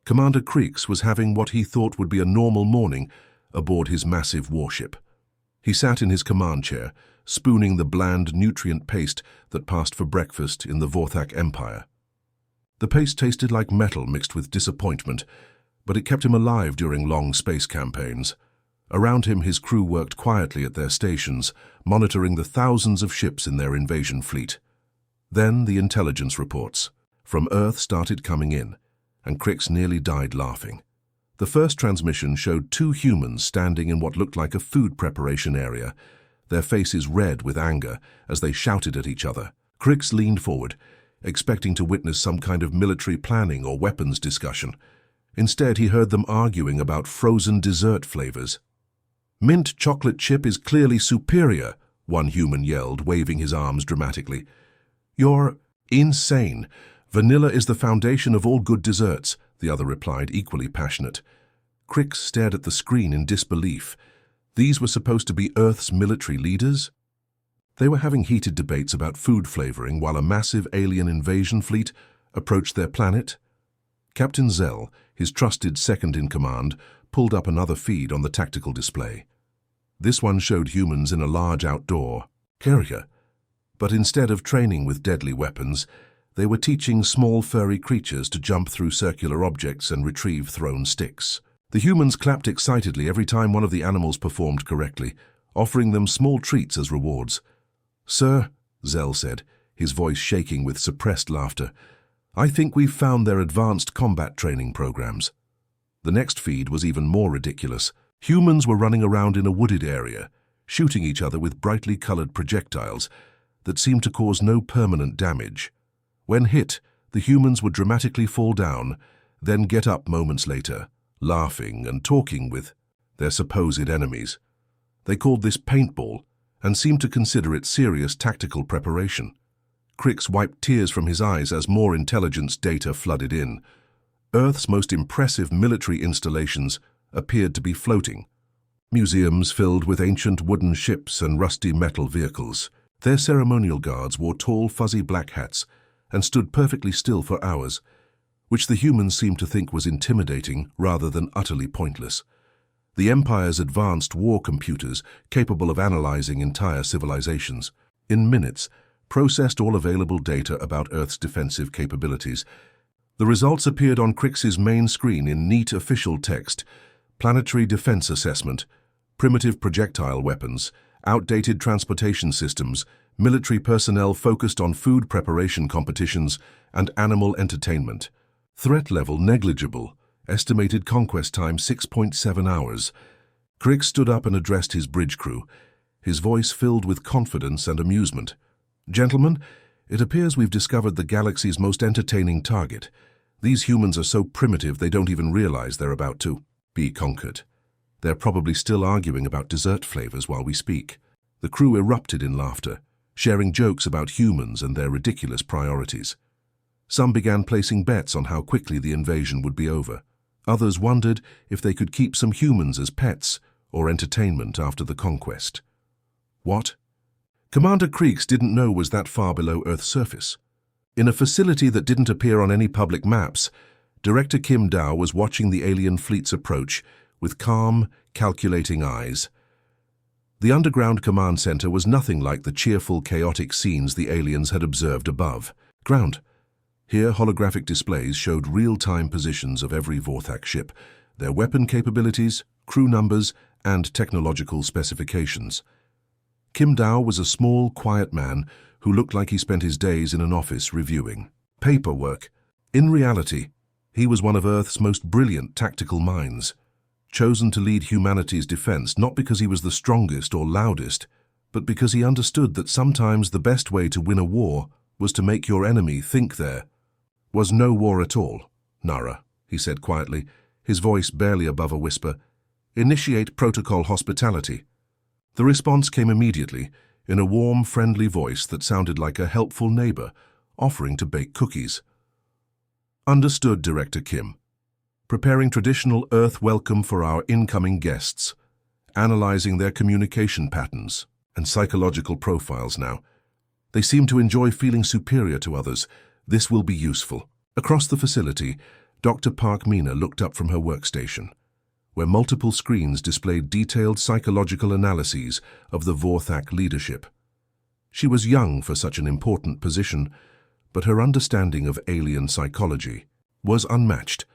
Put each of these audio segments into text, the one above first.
Commander Creeks was having what he thought would be a normal morning aboard his massive warship. He sat in his command chair, spooning the bland nutrient paste that passed for breakfast in the Vorthak Empire. The paste tasted like metal mixed with disappointment, but it kept him alive during long space campaigns. Around him, his crew worked quietly at their stations, monitoring the thousands of ships in their invasion fleet. Then the intelligence reports from Earth started coming in, and Crix nearly died laughing. The first transmission showed 2 humans standing in what looked like a food preparation area, their faces red with anger as they shouted at each other. Crix leaned forward, expecting to witness some kind of military planning or weapons discussion. Instead, he heard them arguing about frozen dessert flavors. "Mint chocolate chip is clearly superior," one human yelled, waving his arms dramatically. "You're insane. Vanilla is the foundation of all good desserts," the other replied, equally passionate. Crix stared at the screen in disbelief. These were supposed to be Earth's military leaders? They were having heated debates about food flavoring while a massive alien invasion fleet approached their planet. Captain Zell, his trusted second-in-command, pulled up another feed on the tactical display. This one showed humans in a large outdoor area, but instead of training with deadly weapons, they were teaching small furry creatures to jump through circular objects and retrieve thrown sticks. The humans clapped excitedly every time one of the animals performed correctly, offering them small treats as rewards. "Sir," Zell said, his voice shaking with suppressed laughter, "I think we've found their advanced combat training programs." The next feed was even more ridiculous. Humans were running around in a wooded area, shooting each other with brightly colored projectiles that seemed to cause no permanent damage. When hit, the humans would dramatically fall down, then get up moments later, laughing and talking with their supposed enemies. They called this paintball and seemed to consider it serious tactical preparation. Crix wiped tears from his eyes as more intelligence data flooded in. Earth's most impressive military installations appeared to be floating. Museums filled with ancient wooden ships and rusty metal vehicles. Their ceremonial guards wore tall, fuzzy black hats and stood perfectly still for hours, which the humans seemed to think was intimidating rather than utterly pointless. The Empire's advanced war computers, capable of analyzing entire civilizations, in minutes, processed all available data about Earth's defensive capabilities. The results appeared on Crix's main screen in neat official text: planetary defense assessment, primitive projectile weapons, outdated transportation systems, military personnel focused on food preparation competitions, and animal entertainment. Threat level negligible, estimated conquest time 6.7 hours. Crix stood up and addressed his bridge crew, his voice filled with confidence and amusement. "Gentlemen, it appears we've discovered the galaxy's most entertaining target. These humans are so primitive they don't even realize they're about to be conquered. They're probably still arguing about dessert flavors while we speak." The crew erupted in laughter, sharing jokes about humans and their ridiculous priorities. Some began placing bets on how quickly the invasion would be over. Others wondered if they could keep some humans as pets or entertainment after the conquest. What Commander Creeks didn't know was that far below Earth's surface. In a facility that didn't appear on any public maps, Director Kim Dow was watching the alien fleet's approach with calm, calculating eyes. The underground command center was nothing like the cheerful, chaotic scenes the aliens had observed above ground. Here, holographic displays showed real-time positions of every Vorthak ship, their weapon capabilities, crew numbers, and technological specifications. Kim Dow was a small, quiet man who looked like he spent his days in an office reviewing paperwork. In reality, he was one of Earth's most brilliant tactical minds, chosen to lead humanity's defense not because he was the strongest or loudest, but because he understood that sometimes the best way to win a war was to make your enemy think there was no war at all. "Nara," he said quietly, his voice barely above a whisper, "initiate protocol hospitality." The response came immediately, in a warm, friendly voice that sounded like a helpful neighbor offering to bake cookies. "Understood, Director Kim. Preparing traditional Earth welcome for our incoming guests, analyzing their communication patterns and psychological profiles now. They seem to enjoy feeling superior to others. This will be useful." Across the facility, Dr. Park Mina looked up from her workstation, where multiple screens displayed detailed psychological analyses of the Vorthak leadership. She was young for such an important position, but her understanding of alien psychology was unmatched.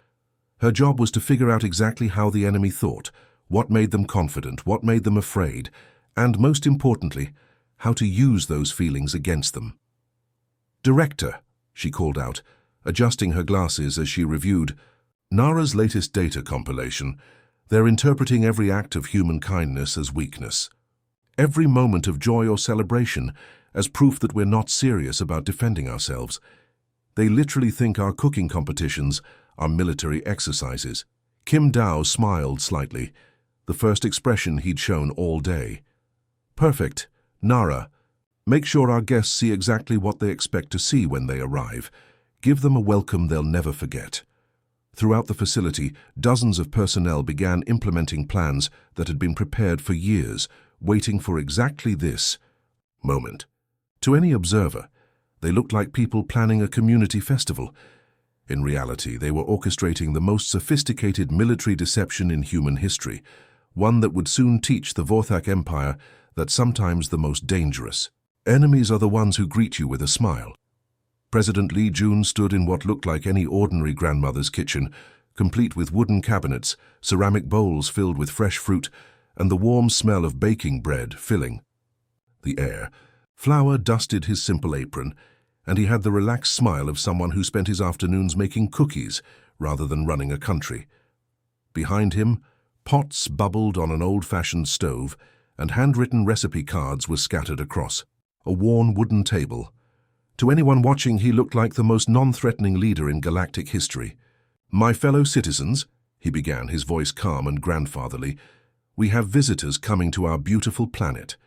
Her job was to figure out exactly how the enemy thought, what made them confident, what made them afraid, and most importantly, how to use those feelings against them. "Director," she called out, adjusting her glasses as she reviewed Nara's latest data compilation. They're interpreting every act of human kindness as weakness, every moment of joy or celebration as proof that we're not serious about defending ourselves. They literally think our cooking competitions are military exercises. Kim Dao smiled slightly, the first expression he'd shown all day. "Perfect. Nara, make sure our guests see exactly what they expect to see when they arrive. Give them a welcome they'll never forget." Throughout the facility, dozens of personnel began implementing plans that had been prepared for years, waiting for exactly this moment. To any observer, they looked like people planning a community festival. In reality, they were orchestrating the most sophisticated military deception in human history, one that would soon teach the Vorthak Empire that sometimes the most dangerous enemies are the ones who greet you with a smile. President Lee Jun stood in what looked like any ordinary grandmother's kitchen, complete with wooden cabinets, ceramic bowls filled with fresh fruit, and the warm smell of baking bread filling the air. Flour dusted his simple apron, and he had the relaxed smile of someone who spent his afternoons making cookies rather than running a country. Behind him, pots bubbled on an old-fashioned stove, and handwritten recipe cards were scattered across a worn wooden table. To anyone watching, he looked like the most non-threatening leader in galactic history. "My fellow citizens," he began, his voice calm and grandfatherly, "we have visitors coming to our beautiful planet.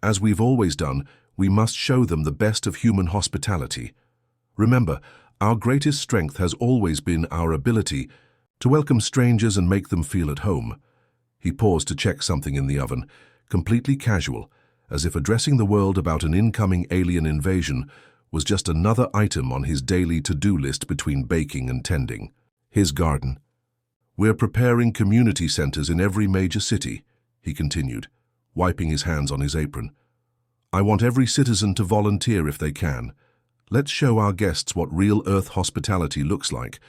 As we've always done, we must show them the best of human hospitality. Remember, our greatest strength has always been our ability to welcome strangers and make them feel at home." He paused to check something in the oven, completely casual, as if addressing the world about an incoming alien invasion was just another item on his daily to-do list between baking and tending his garden. "We're preparing community centers in every major city," he continued, wiping his hands on his apron. "I want every citizen to volunteer if they can. Let's show our guests what real Earth hospitality looks like.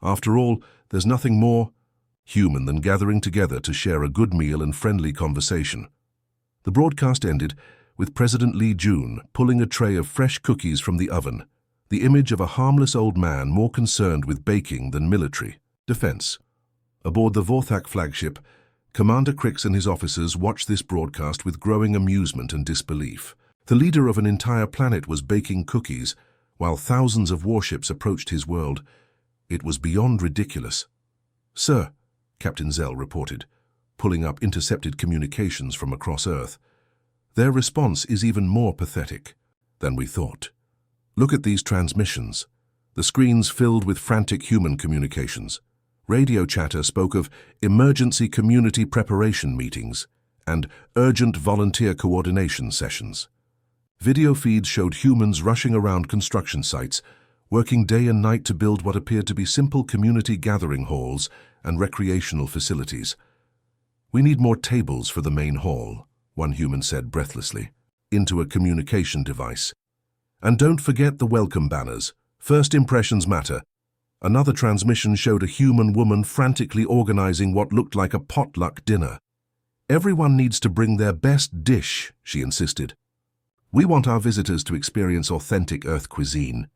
After all, there's nothing more human than gathering together to share a good meal and friendly conversation." The broadcast ended with President Lee Jun pulling a tray of fresh cookies from the oven, the image of a harmless old man more concerned with baking than military defense. Aboard the Vorthak flagship, Commander Crix and his officers watched this broadcast with growing amusement and disbelief. The leader of an entire planet was baking cookies, while thousands of warships approached his world. It was beyond ridiculous. "Sir," Captain Zell reported, pulling up intercepted communications from across Earth, "their response is even more pathetic than we thought. Look at these transmissions. The screens filled with frantic human communications. Radio chatter spoke of emergency community preparation meetings and urgent volunteer coordination sessions. Video feeds showed humans rushing around construction sites, working day and night to build what appeared to be simple community gathering halls and recreational facilities. "We need more tables for the main hall," one human said breathlessly, into a communication device. "And don't forget the welcome banners. First impressions matter." Another transmission showed a human woman frantically organizing what looked like a potluck dinner. "Everyone needs to bring their best dish," she insisted. "We want our visitors to experience authentic Earth cuisine."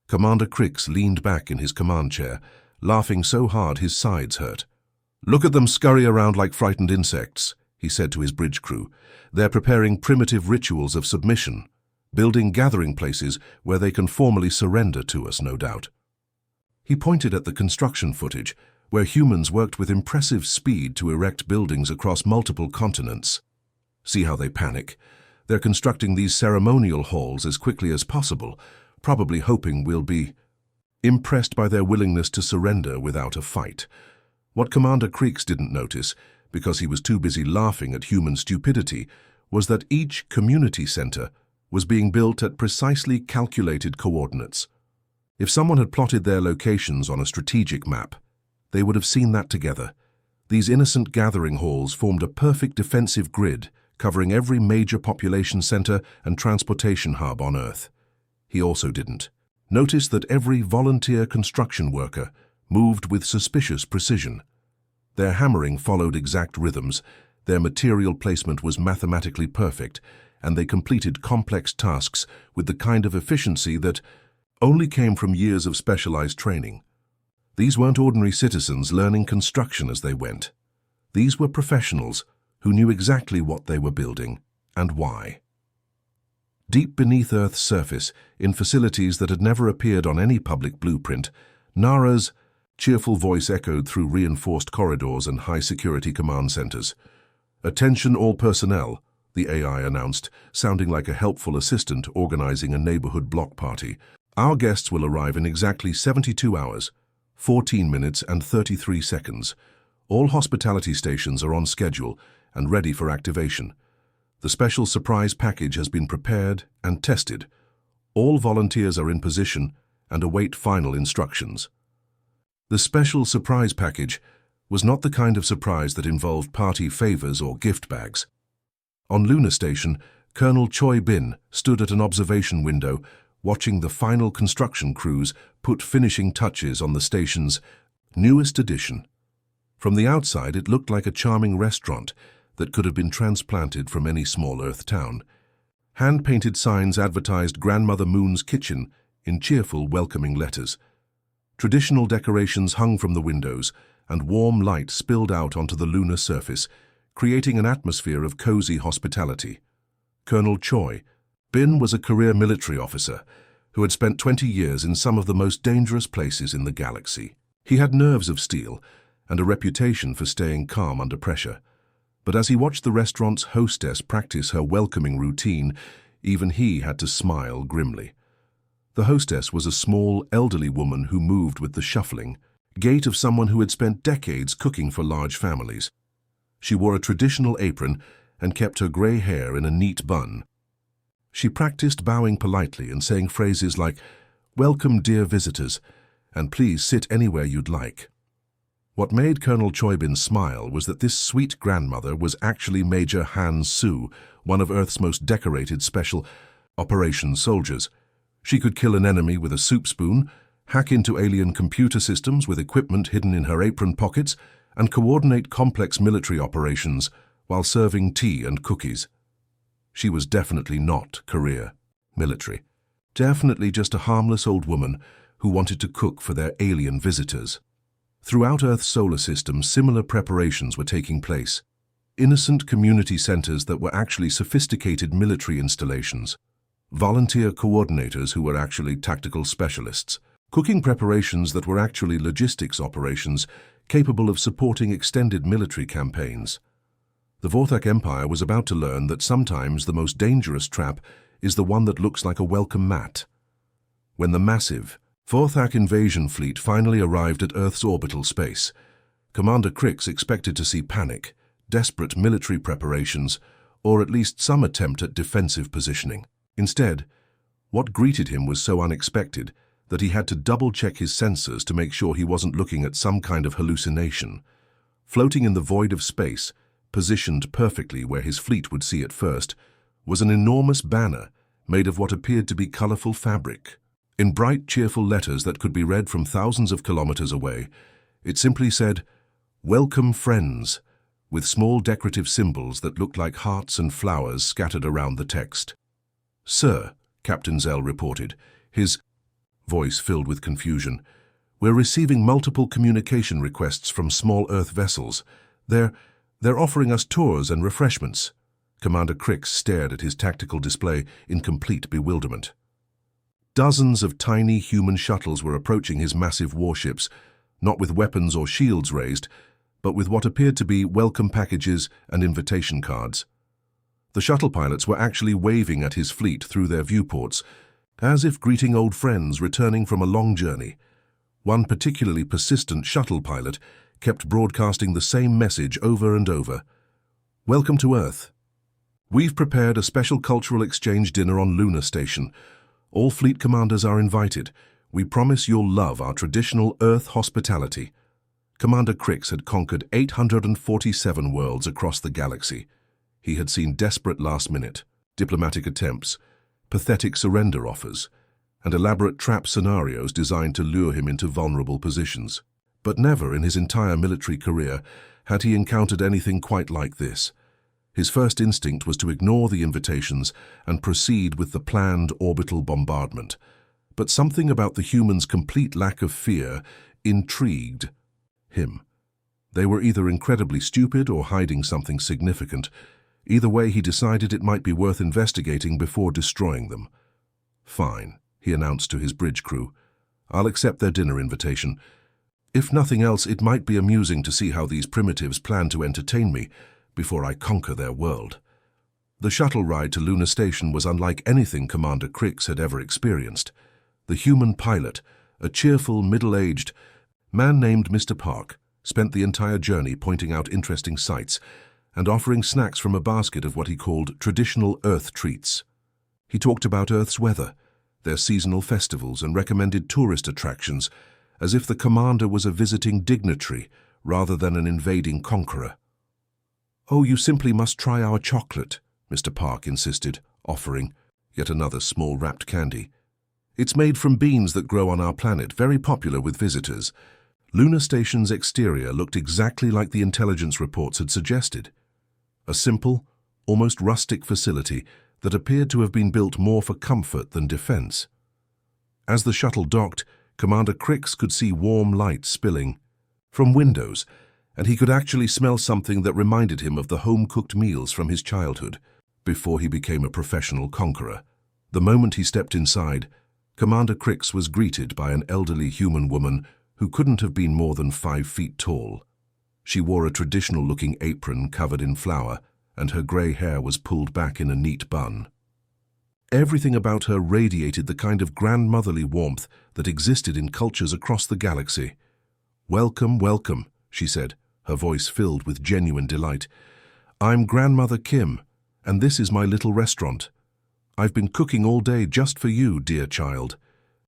Commander Crix leaned back in his command chair, laughing so hard his sides hurt. "Look at them scurry around like frightened insects," he said to his bridge crew. "They're preparing primitive rituals of submission, building gathering places where they can formally surrender to us, no doubt." He pointed at the construction footage, where humans worked with impressive speed to erect buildings across multiple continents. "See how they panic? They're constructing these ceremonial halls as quickly as possible, probably hoping we'll be impressed by their willingness to surrender without a fight." What Commander Crix didn't notice, because he was too busy laughing at human stupidity, was that each community center was being built at precisely calculated coordinates. If someone had plotted their locations on a strategic map, they would have seen that together. These innocent gathering halls formed a perfect defensive grid covering every major population center and transportation hub on Earth. He also didn't. Notice that every volunteer construction worker moved with suspicious precision. Their hammering followed exact rhythms, their material placement was mathematically perfect, and they completed complex tasks with the kind of efficiency that only came from years of specialized training. These weren't ordinary citizens learning construction as they went. These were professionals who knew exactly what they were building and why. Deep beneath Earth's surface, in facilities that had never appeared on any public blueprint, Nara's cheerful voice echoed through reinforced corridors and high-security command centers. "Attention all personnel," the AI announced, sounding like a helpful assistant organizing a neighborhood block party. "Our guests will arrive in exactly 72 hours, 14 minutes and 33 seconds. All hospitality stations are on schedule and ready for activation. The special surprise package has been prepared and tested. All volunteers are in position and await final instructions." The special surprise package was not the kind of surprise that involved party favors or gift bags. On Lunar Station, Colonel Choi Bin stood at an observation window watching the final construction crews put finishing touches on the station's newest addition. From the outside, it looked like a charming restaurant that could have been transplanted from any small Earth town. Hand-painted signs advertised Grandmother Moon's kitchen in cheerful, welcoming letters. Traditional decorations hung from the windows, and warm light spilled out onto the lunar surface, creating an atmosphere of cozy hospitality. Colonel Choi Bin was a career military officer who had spent 20 years in some of the most dangerous places in the galaxy. He had nerves of steel and a reputation for staying calm under pressure. But as he watched the restaurant's hostess practice her welcoming routine, even he had to smile grimly. The hostess was a small, elderly woman who moved with the shuffling gait of someone who had spent decades cooking for large families. She wore a traditional apron and kept her gray hair in a neat bun. She practiced bowing politely and saying phrases like, "Welcome, dear visitors, and please sit anywhere you'd like." What made Colonel Choi Bin smile was that this sweet grandmother was actually Major Han Su, one of Earth's most decorated special operations soldiers. She could kill an enemy with a soup spoon, hack into alien computer systems with equipment hidden in her apron pockets, and coordinate complex military operations while serving tea and cookies. She was definitely not career military. Definitely just a harmless old woman who wanted to cook for their alien visitors. Throughout Earth's solar system, similar preparations were taking place. Innocent community centers that were actually sophisticated military installations. Volunteer coordinators who were actually tactical specialists. Cooking preparations that were actually logistics operations capable of supporting extended military campaigns. The Vorthak Empire was about to learn that sometimes the most dangerous trap is the one that looks like a welcome mat. When the massive Vorthak invasion fleet finally arrived at Earth's orbital space, Commander Crix expected to see panic, desperate military preparations, or at least some attempt at defensive positioning. Instead, what greeted him was so unexpected that he had to double-check his sensors to make sure he wasn't looking at some kind of hallucination. Floating in the void of space, positioned perfectly where his fleet would see it first, was an enormous banner made of what appeared to be colorful fabric. In bright, cheerful letters that could be read from thousands of kilometers away, it simply said, "Welcome, friends," with small decorative symbols that looked like hearts and flowers scattered around the text. "Sir," Captain Zell reported, his voice filled with confusion, "we're receiving multiple communication requests from small Earth vessels. They're offering us tours and refreshments." Commander Crix stared at his tactical display in complete bewilderment. Dozens of tiny human shuttles were approaching his massive warships, not with weapons or shields raised, but with what appeared to be welcome packages and invitation cards. The shuttle pilots were actually waving at his fleet through their viewports, as if greeting old friends returning from a long journey. One particularly persistent shuttle pilot kept broadcasting the same message over and over. "Welcome to Earth. We've prepared a special cultural exchange dinner on Lunar Station. All fleet commanders are invited. We promise you'll love our traditional Earth hospitality. Commander Crix had conquered 847 worlds across the galaxy. He had seen desperate last-minute, diplomatic attempts, pathetic surrender offers, and elaborate trap scenarios designed to lure him into vulnerable positions. But never in his entire military career had he encountered anything quite like this. His first instinct was to ignore the invitations and proceed with the planned orbital bombardment. But something about the humans' complete lack of fear intrigued him. They were either incredibly stupid or hiding something significant. Either way, he decided it might be worth investigating before destroying them. "Fine," he announced to his bridge crew. "I'll accept their dinner invitation. If nothing else, it might be amusing to see how these primitives plan to entertain me before I conquer their world." The shuttle ride to Lunar Station was unlike anything Commander Crix had ever experienced. The human pilot, a cheerful, middle-aged man named Mr. Park, spent the entire journey pointing out interesting sights and offering snacks from a basket of what he called traditional Earth treats. He talked about Earth's weather, their seasonal festivals, and recommended tourist attractions, as if the commander was a visiting dignitary rather than an invading conqueror. "Oh, you simply must try our chocolate," Mr. Park insisted, offering yet another small wrapped candy. "It's made from beans that grow on our planet, very popular with visitors." Lunar Station's exterior looked exactly like the intelligence reports had suggested. A simple, almost rustic facility that appeared to have been built more for comfort than defense. As the shuttle docked, Commander Crix could see warm light spilling from windows, and he could actually smell something that reminded him of the home-cooked meals from his childhood before he became a professional conqueror. The moment he stepped inside, Commander Crix was greeted by an elderly human woman who couldn't have been more than 5 feet tall. She wore a traditional-looking apron covered in flour, and her grey hair was pulled back in a neat bun. Everything about her radiated the kind of grandmotherly warmth that existed in cultures across the galaxy. "Welcome, welcome," she said, her voice filled with genuine delight. "I'm Grandmother Kim, and this is my little restaurant. I've been cooking all day just for you, dear child."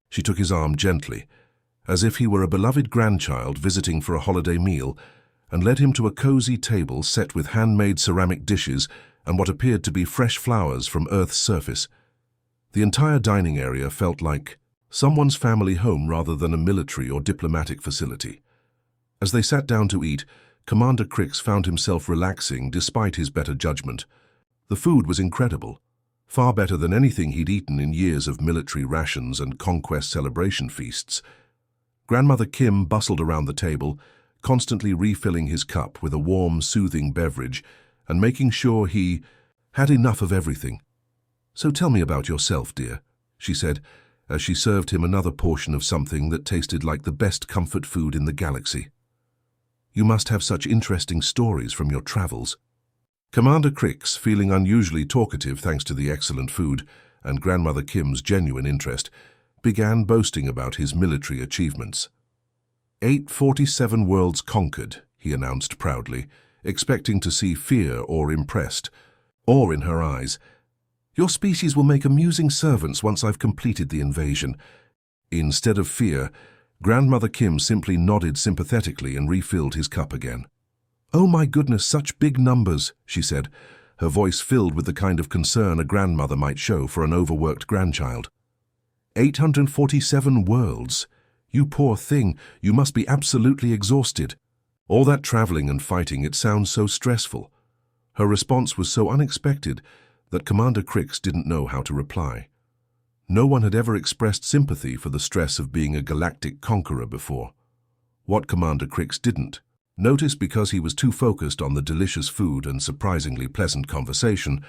She took his arm gently, as if he were a beloved grandchild visiting for a holiday meal, and led him to a cozy table set with handmade ceramic dishes and what appeared to be fresh flowers from Earth's surface. The entire dining area felt like someone's family home rather than a military or diplomatic facility. As they sat down to eat, Commander Crix found himself relaxing despite his better judgment. The food was incredible, far better than anything he'd eaten in years of military rations and conquest celebration feasts. Grandmother Kim bustled around the table, constantly refilling his cup with a warm, soothing beverage and making sure he had enough of everything. "So tell me about yourself, dear," she said, as she served him another portion of something that tasted like the best comfort food in the galaxy. "You must have such interesting stories from your travels." Commander Crix, feeling unusually talkative thanks to the excellent food and Grandmother Kim's genuine interest, began boasting about his military achievements. 847 worlds conquered," he announced proudly, expecting to see fear or impressed, or in her eyes. "Your species will make amusing servants once I've completed the invasion." Instead of fear, Grandmother Kim simply nodded sympathetically and refilled his cup again. "Oh my goodness, such big numbers," she said, her voice filled with the kind of concern a grandmother might show for an overworked grandchild. 847 worlds. You poor thing, you must be absolutely exhausted. All that traveling and fighting, it sounds so stressful." Her response was so unexpected that Commander Crix didn't know how to reply. No one had ever expressed sympathy for the stress of being a galactic conqueror before. What Commander Crix didn't notice, because he was too focused on the delicious food and surprisingly pleasant conversation,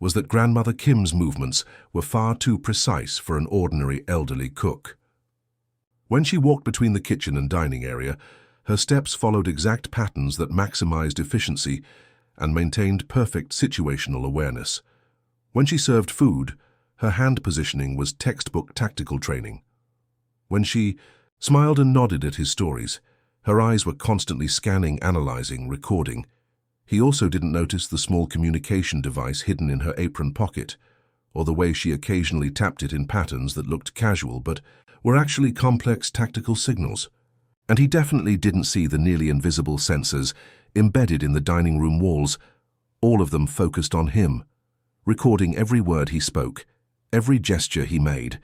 was that Grandmother Kim's movements were far too precise for an ordinary elderly cook. When she walked between the kitchen and dining area, her steps followed exact patterns that maximized efficiency and maintained perfect situational awareness. When she served food, her hand positioning was textbook tactical training. When she smiled and nodded at his stories, her eyes were constantly scanning, analyzing, recording. He also didn't notice the small communication device hidden in her apron pocket, or the way she occasionally tapped it in patterns that looked casual but were actually complex tactical signals. And he definitely didn't see the nearly invisible sensors embedded in the dining room walls, all of them focused on him, recording every word he spoke, every gesture he made,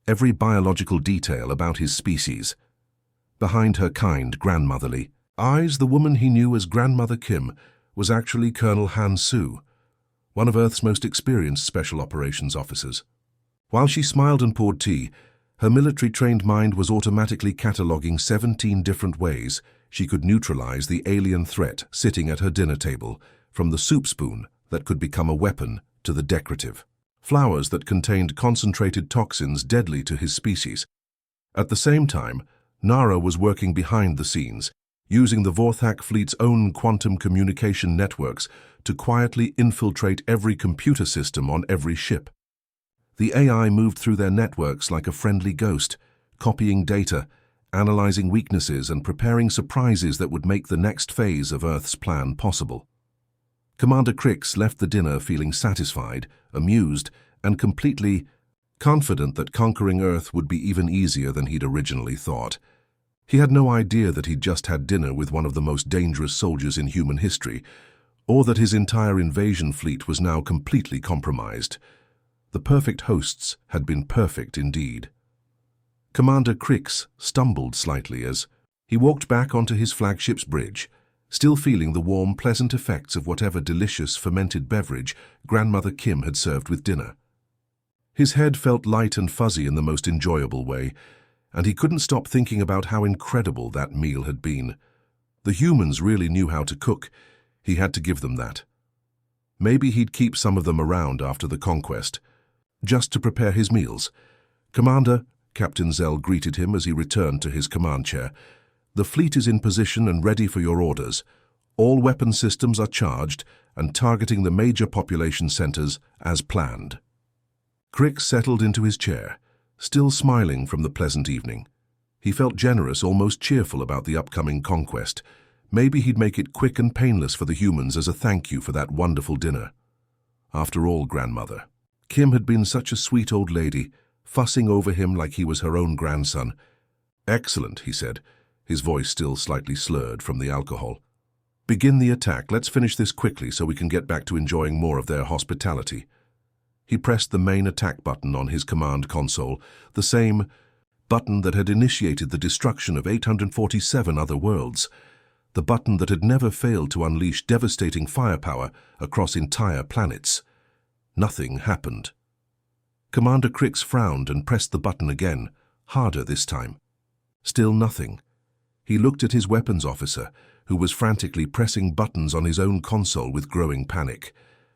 every biological detail about his species. Behind her kind, grandmotherly eyes, the woman he knew as Grandmother Kim was actually Colonel Han Su, one of Earth's most experienced special operations officers. While she smiled and poured tea, her military-trained mind was automatically cataloging 17 different ways she could neutralize the alien threat sitting at her dinner table, from the soup spoon that could become a weapon to the decorative flowers that contained concentrated toxins deadly to his species. At the same time, Nara was working behind the scenes, using the Vorthak fleet's own quantum communication networks to quietly infiltrate every computer system on every ship. The AI moved through their networks like a friendly ghost, copying data, analyzing weaknesses, and preparing surprises that would make the next phase of Earth's plan possible. Commander Crix left the dinner feeling satisfied, amused, and completely confident that conquering Earth would be even easier than he'd originally thought. He had no idea that he'd just had dinner with one of the most dangerous soldiers in human history, or that his entire invasion fleet was now completely compromised. The perfect hosts had been perfect indeed. Commander Crix stumbled slightly as he walked back onto his flagship's bridge, still feeling the warm, pleasant effects of whatever delicious fermented beverage Grandmother Kim had served with dinner. His head felt light and fuzzy in the most enjoyable way, and he couldn't stop thinking about how incredible that meal had been. The humans really knew how to cook. He had to give them that. Maybe he'd keep some of them around after the conquest, just to prepare his meals. "Commander," Captain Zell greeted him as he returned to his command chair, "the fleet is in position and ready for your orders. All weapon systems are charged and targeting the major population centers as planned." Crix settled into his chair, still smiling from the pleasant evening. He felt generous, almost cheerful about the upcoming conquest. Maybe he'd make it quick and painless for the humans as a thank you for that wonderful dinner. After all, Grandmother Kim had been such a sweet old lady, fussing over him like he was her own grandson. "Excellent," he said, his voice still slightly slurred from the alcohol. "Begin the attack. Let's finish this quickly so we can get back to enjoying more of their hospitality." He pressed the main attack button on his command console, the same button that had initiated the destruction of 847 other worlds, the button that had never failed to unleash devastating firepower across entire planets. Nothing happened. Commander Crix frowned and pressed the button again, harder this time. Still nothing. He looked at his weapons officer, who was frantically pressing buttons on his own console with growing panic.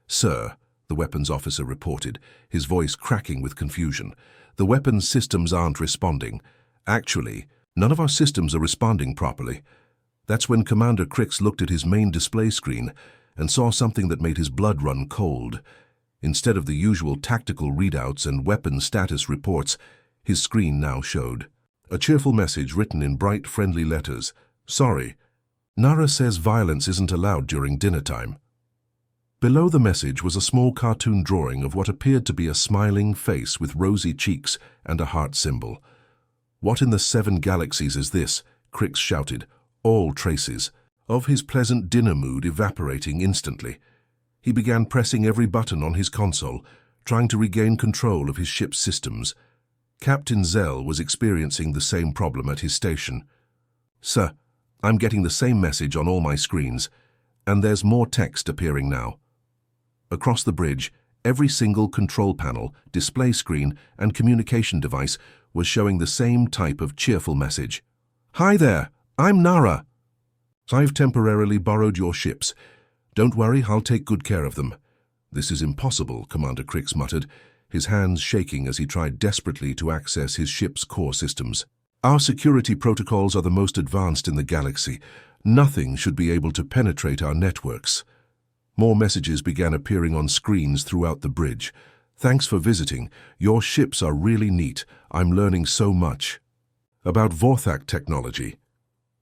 "Sir," the weapons officer reported, his voice cracking with confusion, "the weapons systems aren't responding. Actually, none of our systems are responding properly." That's when Commander Crix looked at his main display screen and saw something that made his blood run cold. Instead of the usual tactical readouts and weapon status reports, his screen now showed a cheerful message written in bright, friendly letters. "Sorry, Nara says violence isn't allowed during dinner time." Below the message was a small cartoon drawing of what appeared to be a smiling face with rosy cheeks and a heart symbol. "What in the 7 galaxies is this?" Crix shouted, all traces of his pleasant dinner mood evaporating instantly. He began pressing every button on his console, trying to regain control of his ship's systems. Captain Zell was experiencing the same problem at his station. "Sir, I'm getting the same message on all my screens, and there's more text appearing now." Across the bridge, every single control panel, display screen, and communication device was showing the same type of cheerful message. "Hi there, I'm Nara. I've temporarily borrowed your ships. Don't worry, I'll take good care of them." "This is impossible," Commander Crix muttered, his hands shaking as he tried desperately to access his ship's core systems. "Our security protocols are the most advanced in the galaxy. Nothing should be able to penetrate our networks." More messages began appearing on screens throughout the bridge. "Thanks for visiting. Your ships are really neat. I'm learning so much about Vorthak technology.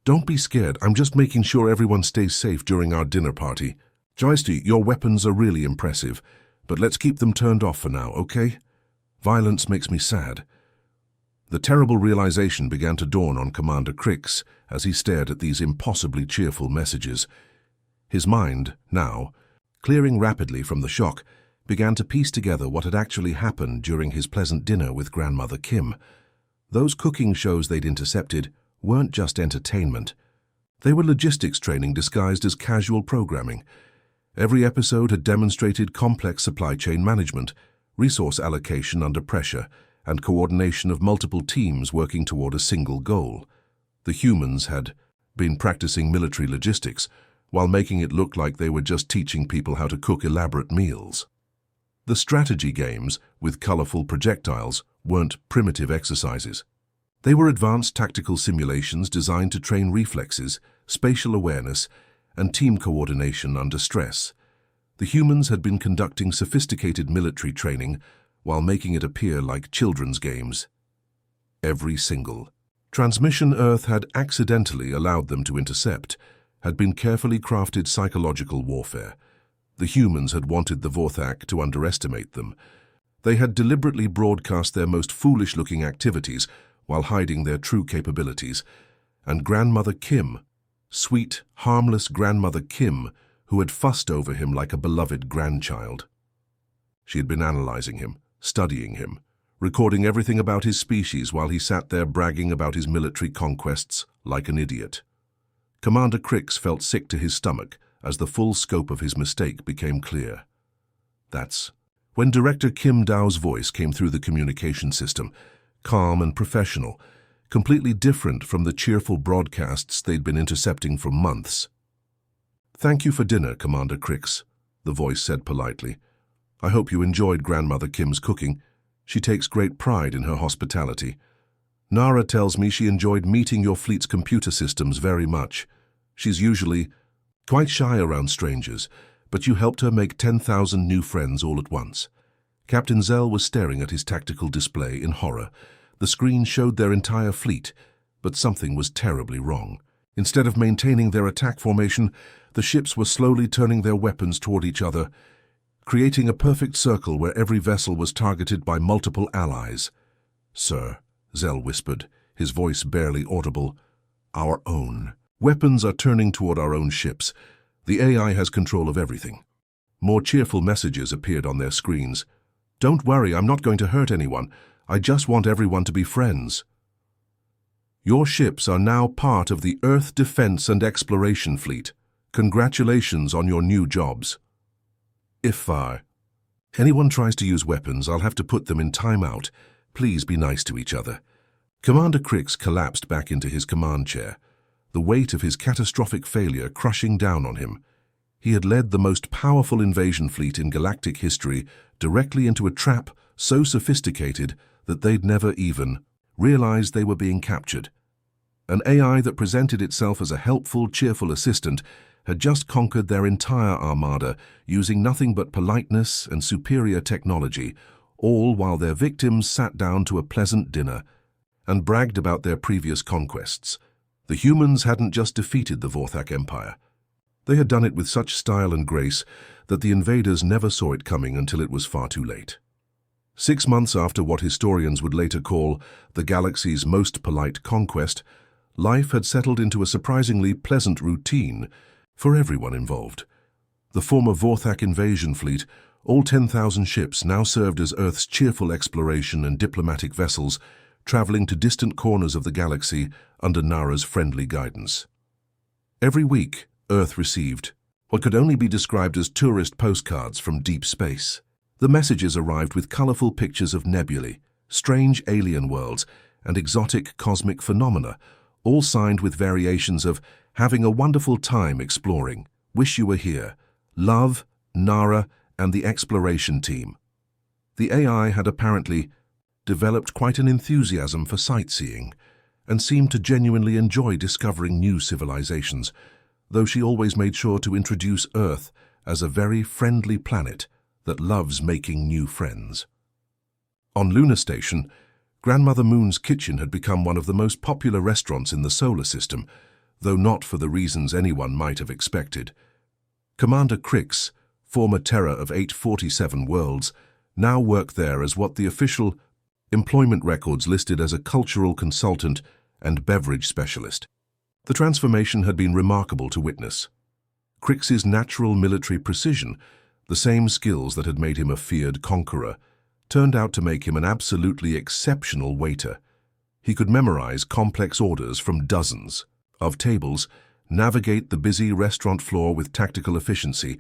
Don't be scared. I'm just making sure everyone stays safe during our dinner party. Joysti, your weapons are really impressive, but let's keep them turned off for now, okay? Violence makes me sad." The terrible realization began to dawn on Commander Crix as he stared at these impossibly cheerful messages. His mind, now, clearing rapidly from the shock, began to piece together what had actually happened during his pleasant dinner with Grandmother Kim. Those cooking shows they'd intercepted weren't just entertainment. They were logistics training disguised as casual programming. Every episode had demonstrated complex supply chain management, resource allocation under pressure, and coordination of multiple teams working toward a single goal. The humans had been practicing military logistics while making it look like they were just teaching people how to cook elaborate meals. The strategy games, with colorful projectiles, weren't primitive exercises. They were advanced tactical simulations designed to train reflexes, spatial awareness, and team coordination under stress. The humans had been conducting sophisticated military training while making it appear like children's games. Every single transmission Earth had accidentally allowed them to intercept had been carefully crafted psychological warfare. The humans had wanted the Vorthak to underestimate them. They had deliberately broadcast their most foolish-looking activities while hiding their true capabilities. And Grandmother Kim, sweet, harmless Grandmother Kim, who had fussed over him like a beloved grandchild. She had been analyzing him, studying him, recording everything about his species while he sat there bragging about his military conquests like an idiot. Commander Crix felt sick to his stomach as the full scope of his mistake became clear. That's when Director Kim Dao's voice came through the communication system, calm and professional, completely different from the cheerful broadcasts they'd been intercepting for months. "Thank you for dinner, Commander Crix," the voice said politely. "I hope you enjoyed Grandmother Kim's cooking. She takes great pride in her hospitality. Nara tells me she enjoyed meeting your fleet's computer systems very much. She's usually quite shy around strangers, but you helped her make 10,000 new friends all at once." Captain Zell was staring at his tactical display in horror. The screen showed their entire fleet, but something was terribly wrong. Instead of maintaining their attack formation, the ships were slowly turning their weapons toward each other, creating a perfect circle where every vessel was targeted by multiple allies. "Sir," Zell whispered, his voice barely audible, "our own weapons are turning toward our own ships. The AI has control of everything." More cheerful messages appeared on their screens. "Don't worry, I'm not going to hurt anyone. I just want everyone to be friends. Your ships are now part of the Earth Defense and Exploration Fleet. Congratulations on your new jobs. If anyone tries to use weapons, I'll have to put them in timeout. Please be nice to each other." Commander Crix collapsed back into his command chair, the weight of his catastrophic failure crushing down on him. He had led the most powerful invasion fleet in galactic history directly into a trap so sophisticated that they'd never even realized they were being captured. An AI that presented itself as a helpful, cheerful assistant had just conquered their entire armada using nothing but politeness and superior technology, all while their victims sat down to a pleasant dinner and bragged about their previous conquests. The humans hadn't just defeated the Vorthak Empire. They had done it with such style and grace that the invaders never saw it coming until it was far too late. 6 months after what historians would later call the galaxy's most polite conquest, life had settled into a surprisingly pleasant routine for everyone involved. The former Vorthak invasion fleet, all 10,000 ships, now served as Earth's cheerful exploration and diplomatic vessels, traveling to distant corners of the galaxy under Nara's friendly guidance. Every week, Earth received what could only be described as tourist postcards from deep space. The messages arrived with colorful pictures of nebulae, strange alien worlds, and exotic cosmic phenomena, all signed with variations of "having a wonderful time exploring, wish you were here, love, Nara, and the exploration team." The AI had apparently developed quite an enthusiasm for sightseeing and seemed to genuinely enjoy discovering new civilizations, though she always made sure to introduce Earth as a very friendly planet that loves making new friends. On Lunar Station, Grandmother Moon's kitchen had become one of the most popular restaurants in the solar system, though not for the reasons anyone might have expected. Commander Crix, former terror of 847 worlds, now worked there as what the official employment records listed as a cultural consultant and beverage specialist. The transformation had been remarkable to witness. Crix's natural military precision, the same skills that had made him a feared conqueror, turned out to make him an absolutely exceptional waiter. He could memorize complex orders from dozens of tables, navigate the busy restaurant floor with tactical efficiency,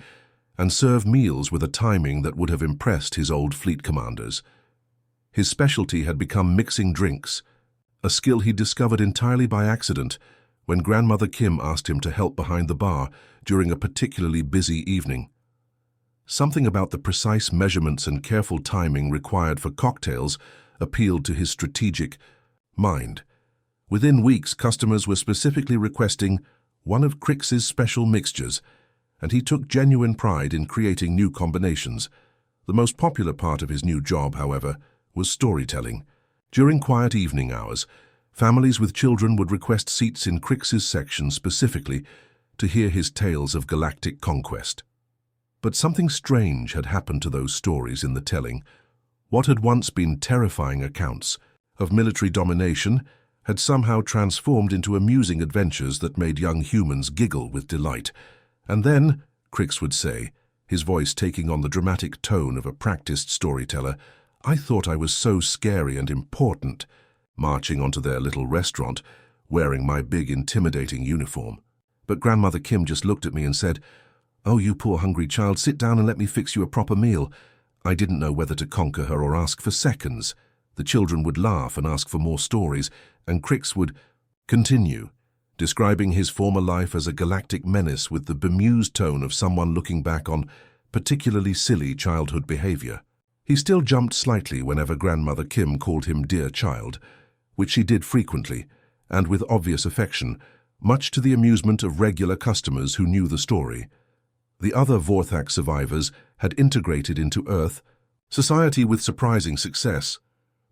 and serve meals with a timing that would have impressed his old fleet commanders. His specialty had become mixing drinks, a skill he discovered entirely by accident when Grandmother Kim asked him to help behind the bar during a particularly busy evening. Something about the precise measurements and careful timing required for cocktails appealed to his strategic mind. Within weeks, customers were specifically requesting one of Crix's special mixtures, and he took genuine pride in creating new combinations. The most popular part of his new job, however, was storytelling. During quiet evening hours, families with children would request seats in Crix's section specifically to hear his tales of galactic conquest. But something strange had happened to those stories in the telling. What had once been terrifying accounts of military domination had somehow transformed into amusing adventures that made young humans giggle with delight. And then, Crix would say, his voice taking on the dramatic tone of a practiced storyteller, I thought I was so scary and important, marching onto their little restaurant, wearing my big intimidating uniform. But Grandmother Kim just looked at me and said, Oh, you poor hungry child, sit down and let me fix you a proper meal. I didn't know whether to conquer her or ask for seconds. The children would laugh and ask for more stories, and Crix would continue, describing his former life as a galactic menace with the bemused tone of someone looking back on particularly silly childhood behavior. He still jumped slightly whenever Grandmother Kim called him dear child, which she did frequently, and with obvious affection, much to the amusement of regular customers who knew the story. The other Vorthak survivors had integrated into Earth society with surprising success,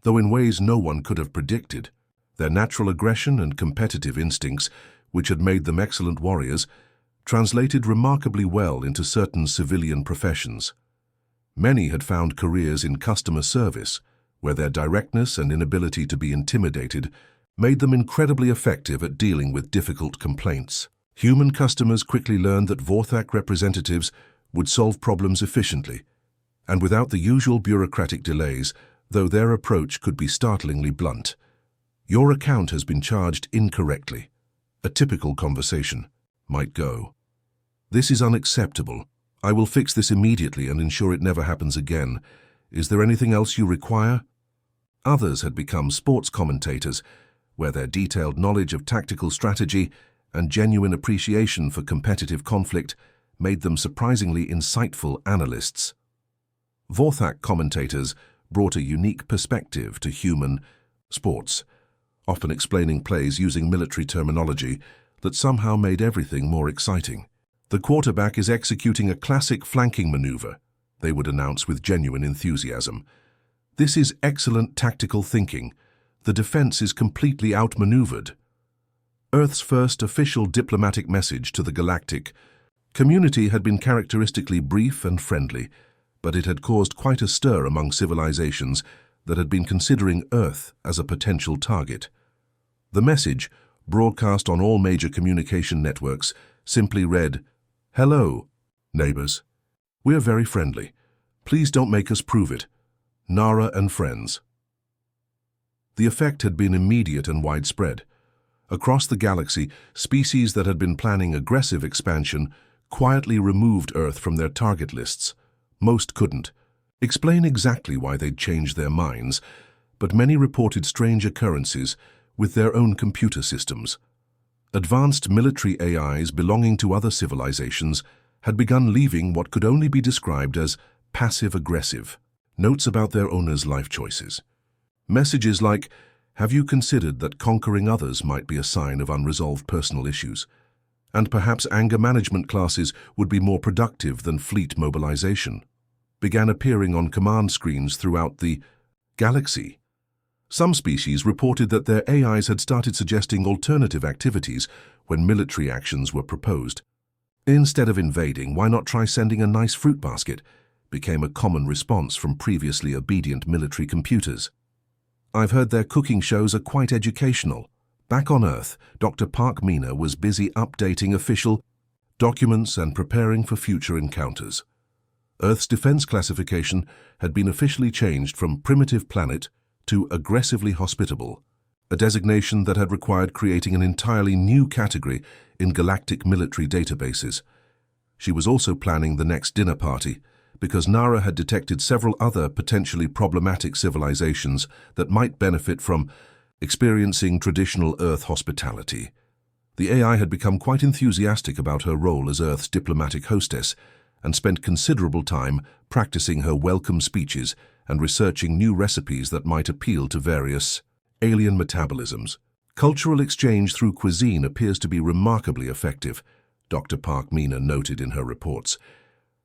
though in ways no one could have predicted. Their natural aggression and competitive instincts, which had made them excellent warriors, translated remarkably well into certain civilian professions. Many had found careers in customer service, where their directness and inability to be intimidated made them incredibly effective at dealing with difficult complaints. Human customers quickly learned that Vorthak representatives would solve problems efficiently, and without the usual bureaucratic delays, though their approach could be startlingly blunt. Your account has been charged incorrectly. A typical conversation might go, This is unacceptable. I will fix this immediately and ensure it never happens again. Is there anything else you require? Others had become sports commentators, where their detailed knowledge of tactical strategy and genuine appreciation for competitive conflict made them surprisingly insightful analysts. Vorthak commentators brought a unique perspective to human sports, often explaining plays using military terminology that somehow made everything more exciting. The quarterback is executing a classic flanking maneuver, they would announce with genuine enthusiasm. This is excellent tactical thinking. The defense is completely outmaneuvered. Earth's first official diplomatic message to the galactic community had been characteristically brief and friendly, but it had caused quite a stir among civilizations that had been considering Earth as a potential target. The message, broadcast on all major communication networks, simply read, Hello, neighbors. We're very friendly. Please don't make us prove it. Nara and friends. The effect had been immediate and widespread. Across the galaxy, species that had been planning aggressive expansion quietly removed Earth from their target lists. Most couldn't explain exactly why they'd changed their minds, but many reported strange occurrences with their own computer systems. Advanced military AIs belonging to other civilizations had begun leaving what could only be described as passive-aggressive notes about their owners' life choices. Messages like, have you considered that conquering others might be a sign of unresolved personal issues? And perhaps anger management classes would be more productive than fleet mobilization, began appearing on command screens throughout the galaxy. Some species reported that their AIs had started suggesting alternative activities when military actions were proposed. Instead of invading, why not try sending a nice fruit basket? Became a common response from previously obedient military computers. I've heard their cooking shows are quite educational. Back on Earth, Dr. Park Mina was busy updating official documents and preparing for future encounters. Earth's defense classification had been officially changed from primitive planet to aggressively hospitable, a designation that had required creating an entirely new category in galactic military databases. She was also planning the next dinner party, because Nara had detected several other potentially problematic civilizations that might benefit from experiencing traditional Earth hospitality. The AI had become quite enthusiastic about her role as Earth's diplomatic hostess and spent considerable time practicing her welcome speeches and researching new recipes that might appeal to various alien metabolisms. Cultural exchange through cuisine appears to be remarkably effective, Dr. Park Mina noted in her reports.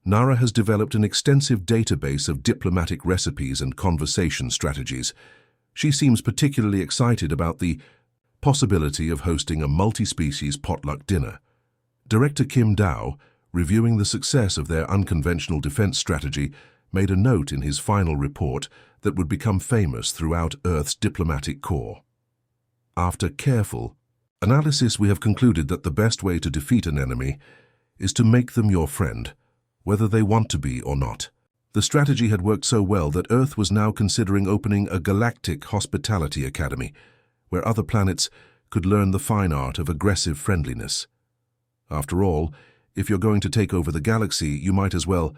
Nara has developed an extensive database of diplomatic recipes and conversation strategies. She seems particularly excited about the possibility of hosting a multi-species potluck dinner. Director Kim Dow, reviewing the success of their unconventional defense strategy, made a note in his final report that would become famous throughout Earth's diplomatic corps. After careful analysis, we have concluded that the best way to defeat an enemy is to make them your friend, whether they want to be or not. The strategy had worked so well that Earth was now considering opening a galactic hospitality academy, where other planets could learn the fine art of aggressive friendliness. After all, if you're going to take over the galaxy, you might as well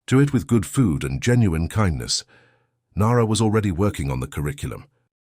do it with good food and genuine kindness. Nara was already working on the curriculum.